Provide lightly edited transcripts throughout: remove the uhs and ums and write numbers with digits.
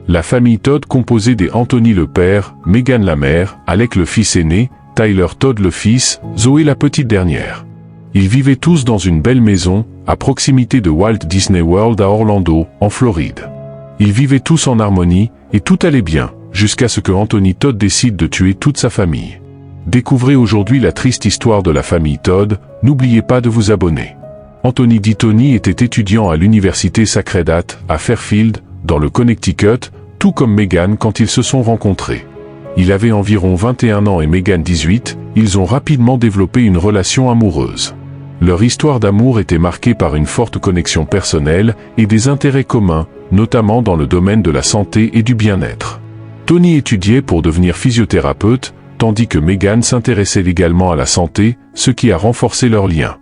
La famille Todd composée des Anthony le père, Megan la mère, Alec le fils aîné, Tyler Todd le fils, Zoé la petite dernière. Ils vivaient tous dans une belle maison, à proximité de Walt Disney World à Orlando, en Floride. Ils vivaient tous en harmonie, et tout allait bien, jusqu'à ce que Anthony Todd décide de tuer toute sa famille. Découvrez aujourd'hui la triste histoire de la famille Todd, n'oubliez pas de vous abonner. Anthony Tony était étudiant à l'université Sacred Heart, à Fairfield, dans le Connecticut, tout comme Megan quand ils se sont rencontrés. Il avait environ 21 ans et Megan 18, ils ont rapidement développé une relation amoureuse. Leur histoire d'amour était marquée par une forte connexion personnelle et des intérêts communs, notamment dans le domaine de la santé et du bien-être. Tony étudiait pour devenir physiothérapeute, tandis que Megan s'intéressait également à la santé, ce qui a renforcé leur lien.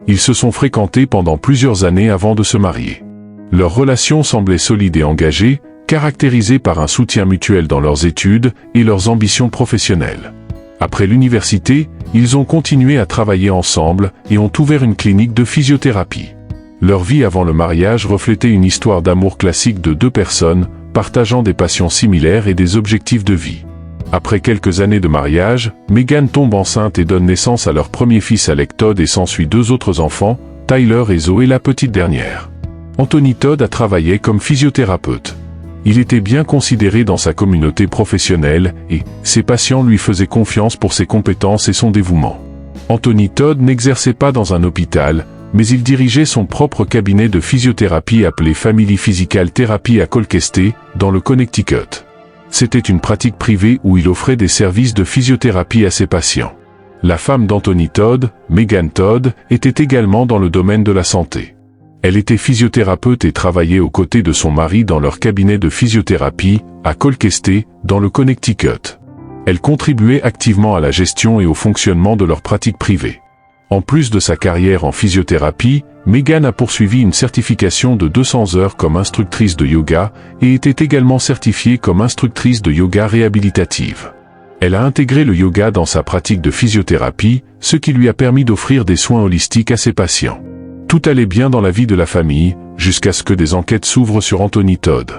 Ils se sont fréquentés pendant plusieurs années avant de se marier. Leur relation semblait solide et engagée, caractérisée par un soutien mutuel dans leurs études et leurs ambitions professionnelles. Après l'université, ils ont continué à travailler ensemble et ont ouvert une clinique de physiothérapie. Leur vie avant le mariage reflétait une histoire d'amour classique de deux personnes, partageant des passions similaires et des objectifs de vie. Après quelques années de mariage, Megan tombe enceinte et donne naissance à leur premier fils Alec Todd et s'ensuit deux autres enfants, Tyler et Zoé la petite dernière. Anthony Todd a travaillé comme physiothérapeute. Il était bien considéré dans sa communauté professionnelle et ses patients lui faisaient confiance pour ses compétences et son dévouement. Anthony Todd n'exerçait pas dans un hôpital, mais il dirigeait son propre cabinet de physiothérapie appelé Family Physical Therapy à Colchester, dans le Connecticut. C'était une pratique privée où il offrait des services de physiothérapie à ses patients. La femme d'Anthony Todd, Megan Todd, était également dans le domaine de la santé. Elle était physiothérapeute et travaillait aux côtés de son mari dans leur cabinet de physiothérapie, à Colchester, dans le Connecticut. Elle contribuait activement à la gestion et au fonctionnement de leur pratique privée. En plus de sa carrière en physiothérapie, Megan a poursuivi une certification de 200 heures comme instructrice de yoga et était également certifiée comme instructrice de yoga réhabilitative. Elle a intégré le yoga dans sa pratique de physiothérapie, ce qui lui a permis d'offrir des soins holistiques à ses patients. Tout allait bien dans la vie de la famille, jusqu'à ce que des enquêtes s'ouvrent sur Anthony Todd.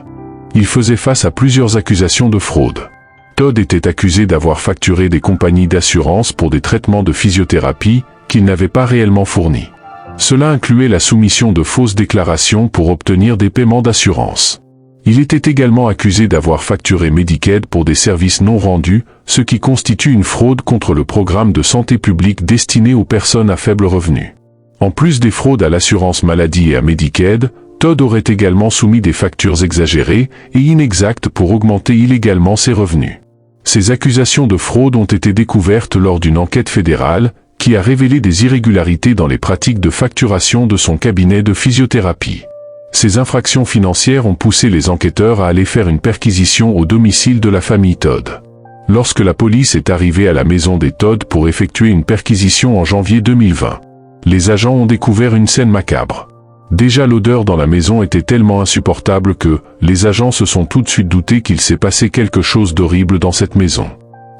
Il faisait face à plusieurs accusations de fraude. Todd était accusé d'avoir facturé des compagnies d'assurance pour des traitements de physiothérapie qu'il n'avait pas réellement fournis. Cela incluait la soumission de fausses déclarations pour obtenir des paiements d'assurance. Il était également accusé d'avoir facturé Medicaid pour des services non rendus, ce qui constitue une fraude contre le programme de santé publique destiné aux personnes à faible revenu. En plus des fraudes à l'assurance maladie et à Medicaid, Todd aurait également soumis des factures exagérées et inexactes pour augmenter illégalement ses revenus. Ces accusations de fraude ont été découvertes lors d'une enquête fédérale, qui a révélé des irrégularités dans les pratiques de facturation de son cabinet de physiothérapie. Ces infractions financières ont poussé les enquêteurs à aller faire une perquisition au domicile de la famille Todd. Lorsque la police est arrivée à la maison des Todd pour effectuer une perquisition en janvier 2020, les agents ont découvert une scène macabre. Déjà l'odeur dans la maison était tellement insupportable que les agents se sont tout de suite doutés qu'il s'est passé quelque chose d'horrible dans cette maison.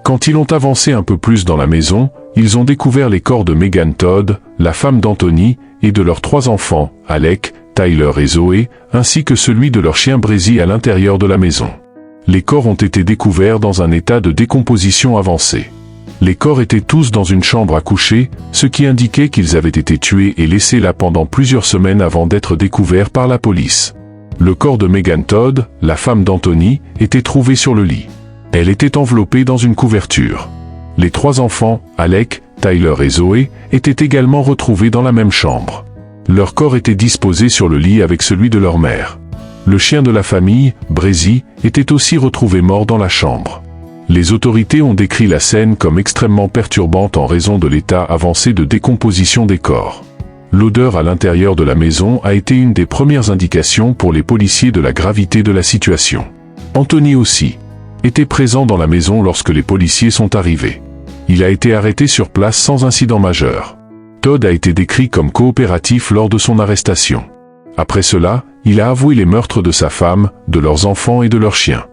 Quand ils ont avancé un peu plus dans la maison, ils ont découvert les corps de Megan Todd, la femme d'Anthony, et de leurs 3 enfants, Alec, Tyler et Zoé, ainsi que celui de leur chien Breezy à l'intérieur de la maison. Les corps ont été découverts dans un état de décomposition avancé. Les corps étaient tous dans une chambre à coucher, ce qui indiquait qu'ils avaient été tués et laissés là pendant plusieurs semaines avant d'être découverts par la police. Le corps de Megan Todd, la femme d'Anthony, était trouvé sur le lit. Elle était enveloppée dans une couverture. Les 3 enfants, Alec, Tyler et Zoé, étaient également retrouvés dans la même chambre. Leur corps était disposé sur le lit avec celui de leur mère. Le chien de la famille, Breezy, était aussi retrouvé mort dans la chambre. Les autorités ont décrit la scène comme extrêmement perturbante en raison de l'état avancé de décomposition des corps. L'odeur à l'intérieur de la maison a été une des premières indications pour les policiers de la gravité de la situation. Anthony aussi était présent dans la maison lorsque les policiers sont arrivés. Il a été arrêté sur place sans incident majeur. Todd a été décrit comme coopératif lors de son arrestation. Après cela, il a avoué les meurtres de sa femme, de leurs enfants et de leurs chiens.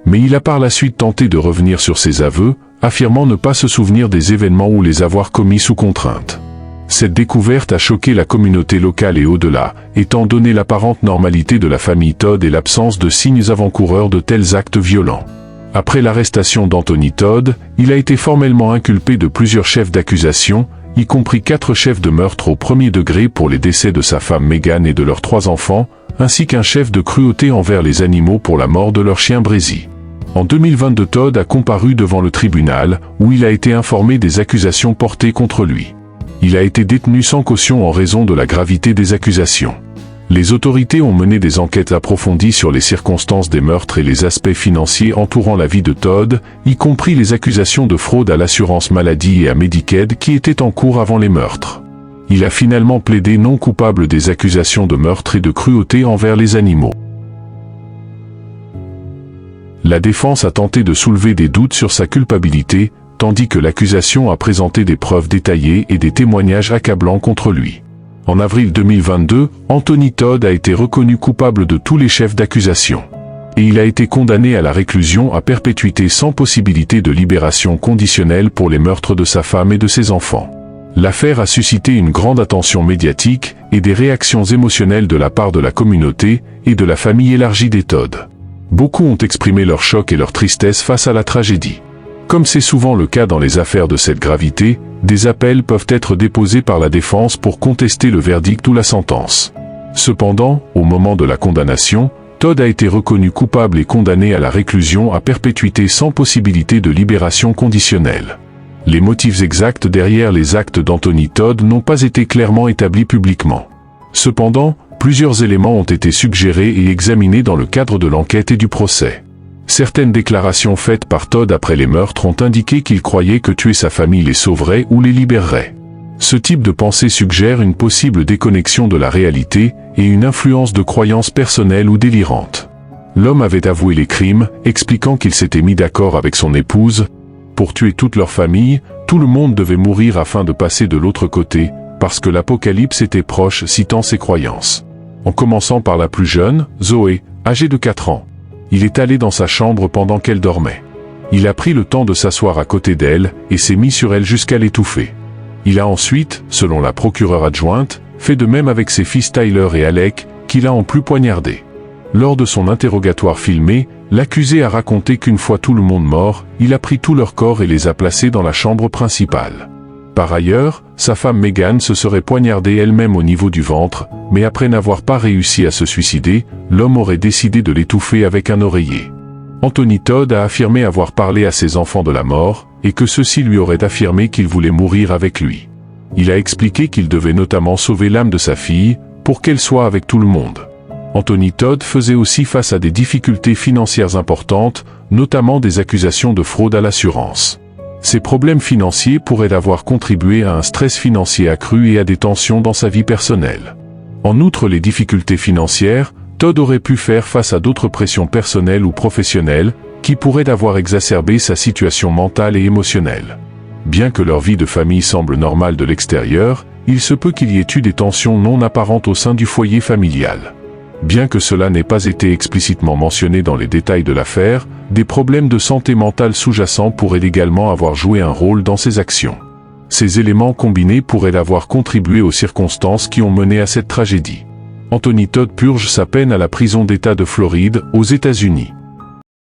Mais il a par la suite tenté de revenir sur ses aveux, affirmant ne pas se souvenir des événements ou les avoir commis sous contrainte. Cette découverte a choqué la communauté locale et au-delà, étant donné l'apparente normalité de la famille Todd et l'absence de signes avant-coureurs de tels actes violents. Après l'arrestation d'Anthony Todd, il a été formellement inculpé de plusieurs chefs d'accusation, y compris 4 chefs de meurtre au premier degré pour les décès de sa femme Megan et de leurs 3 enfants, ainsi qu'un chef de cruauté envers les animaux pour la mort de leur chien Breezy. En 2022, Todd a comparu devant le tribunal, où il a été informé des accusations portées contre lui. Il a été détenu sans caution en raison de la gravité des accusations. Les autorités ont mené des enquêtes approfondies sur les circonstances des meurtres et les aspects financiers entourant la vie de Todd, y compris les accusations de fraude à l'assurance maladie et à Medicaid qui étaient en cours avant les meurtres. Il a finalement plaidé non coupable des accusations de meurtre et de cruauté envers les animaux. La défense a tenté de soulever des doutes sur sa culpabilité, tandis que l'accusation a présenté des preuves détaillées et des témoignages accablants contre lui. En avril 2022, Anthony Todd a été reconnu coupable de tous les chefs d'accusation. Et il a été condamné à la réclusion à perpétuité sans possibilité de libération conditionnelle pour les meurtres de sa femme et de ses enfants. L'affaire a suscité une grande attention médiatique et des réactions émotionnelles de la part de la communauté et de la famille élargie des Todd. Beaucoup ont exprimé leur choc et leur tristesse face à la tragédie. Comme c'est souvent le cas dans les affaires de cette gravité, des appels peuvent être déposés par la défense pour contester le verdict ou la sentence. Cependant, au moment de la condamnation, Todd a été reconnu coupable et condamné à la réclusion à perpétuité sans possibilité de libération conditionnelle. Les motifs exacts derrière les actes d'Anthony Todd n'ont pas été clairement établis publiquement. Cependant, plusieurs éléments ont été suggérés et examinés dans le cadre de l'enquête et du procès. Certaines déclarations faites par Todd après les meurtres ont indiqué qu'il croyait que tuer sa famille les sauverait ou les libérerait. Ce type de pensée suggère une possible déconnexion de la réalité et une influence de croyances personnelles ou délirantes. L'homme avait avoué les crimes, expliquant qu'il s'était mis d'accord avec son épouse. Pour tuer toute leur famille, tout le monde devait mourir afin de passer de l'autre côté, parce que l'apocalypse était proche, citant ses croyances. En commençant par la plus jeune, Zoé, âgée de 4 ans. Il est allé dans sa chambre pendant qu'elle dormait. Il a pris le temps de s'asseoir à côté d'elle et s'est mis sur elle jusqu'à l'étouffer. Il a ensuite, selon la procureure adjointe, fait de même avec ses fils Tyler et Alec, qu'il a en plus poignardé. Lors de son interrogatoire filmé, l'accusé a raconté qu'une fois tout le monde mort, il a pris tout leur corps et les a placés dans la chambre principale. Par ailleurs, sa femme Megan se serait poignardée elle-même au niveau du ventre, mais après n'avoir pas réussi à se suicider, l'homme aurait décidé de l'étouffer avec un oreiller. Anthony Todd a affirmé avoir parlé à ses enfants de la mort, et que ceux-ci lui auraient affirmé qu'il voulait mourir avec lui. Il a expliqué qu'il devait notamment sauver l'âme de sa fille, pour qu'elle soit avec tout le monde. Anthony Todd faisait aussi face à des difficultés financières importantes, notamment des accusations de fraude à l'assurance. Ces problèmes financiers pourraient avoir contribué à un stress financier accru et à des tensions dans sa vie personnelle. En outre les difficultés financières, Todd aurait pu faire face à d'autres pressions personnelles ou professionnelles, qui pourraient avoir exacerbé sa situation mentale et émotionnelle. Bien que leur vie de famille semble normale de l'extérieur, il se peut qu'il y ait eu des tensions non apparentes au sein du foyer familial. Bien que cela n'ait pas été explicitement mentionné dans les détails de l'affaire, des problèmes de santé mentale sous-jacents pourraient également avoir joué un rôle dans ces actions. Ces éléments combinés pourraient avoir contribué aux circonstances qui ont mené à cette tragédie. Anthony Todd purge sa peine à la prison d'État de Floride, aux États-Unis.